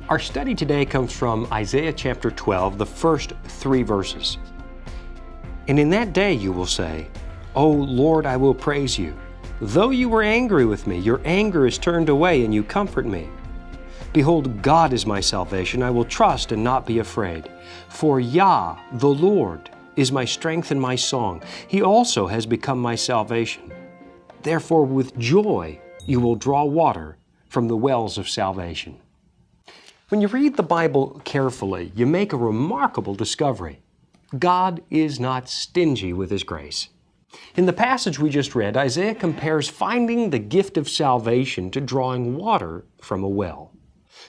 Our study today comes from Isaiah chapter 12, the first 3 verses. And in that day you will say, O Lord, I will praise you. Though you were angry with me, your anger is turned away and you comfort me. Behold, God is my salvation. I will trust and not be afraid. For Yah, the Lord, is my strength and my song. He also has become my salvation. Therefore, with joy you will draw water from the wells of salvation. When you read the Bible carefully, you make a remarkable discovery. God is not stingy with His grace. In the passage we just read, Isaiah compares finding the gift of salvation to drawing water from a well.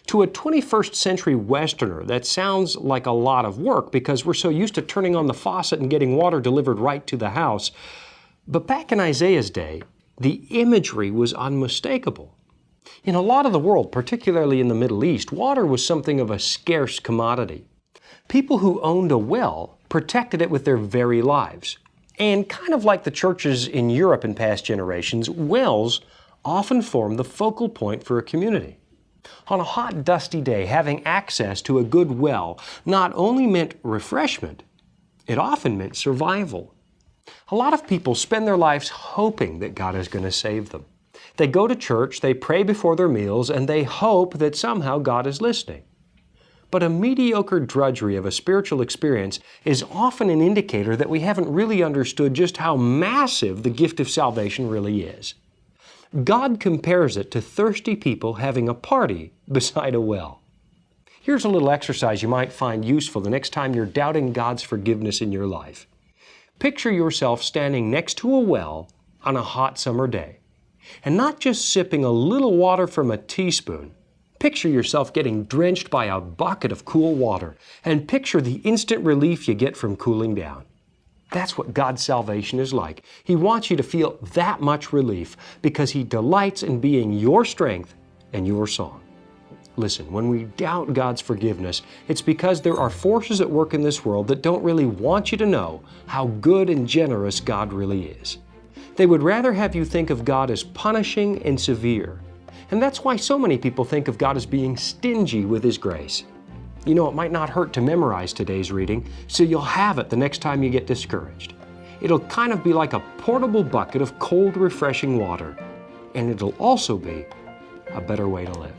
To a 21st century Westerner, that sounds like a lot of work because we're so used to turning on the faucet and getting water delivered right to the house. But back in Isaiah's day, the imagery was unmistakable. In a lot of the world, particularly in the Middle East, water was something of a scarce commodity. People who owned a well protected it with their very lives. And kind of like the churches in Europe in past generations, wells often formed the focal point for a community. On a hot, dusty day, having access to a good well not only meant refreshment, it often meant survival. A lot of people spend their lives hoping that God is going to save them. They go to church, they pray before their meals, and they hope that somehow God is listening. But a mediocre drudgery of a spiritual experience is often an indicator that we haven't really understood just how massive the gift of salvation really is. God compares it to thirsty people having a party beside a well. Here's a little exercise you might find useful the next time you're doubting God's forgiveness in your life. Picture yourself standing next to a well on a hot summer day, and not just sipping a little water from a teaspoon. Picture yourself getting drenched by a bucket of cool water, and picture the instant relief you get from cooling down. That's what God's salvation is like. He wants you to feel that much relief because He delights in being your strength and your song. Listen, when we doubt God's forgiveness, it's because there are forces at work in this world that don't really want you to know how good and generous God really is. They would rather have you think of God as punishing and severe. And that's why so many people think of God as being stingy with His grace. You know, it might not hurt to memorize today's reading, so you'll have it the next time you get discouraged. It'll kind of be like a portable bucket of cold, refreshing water, and it'll also be a better way to live.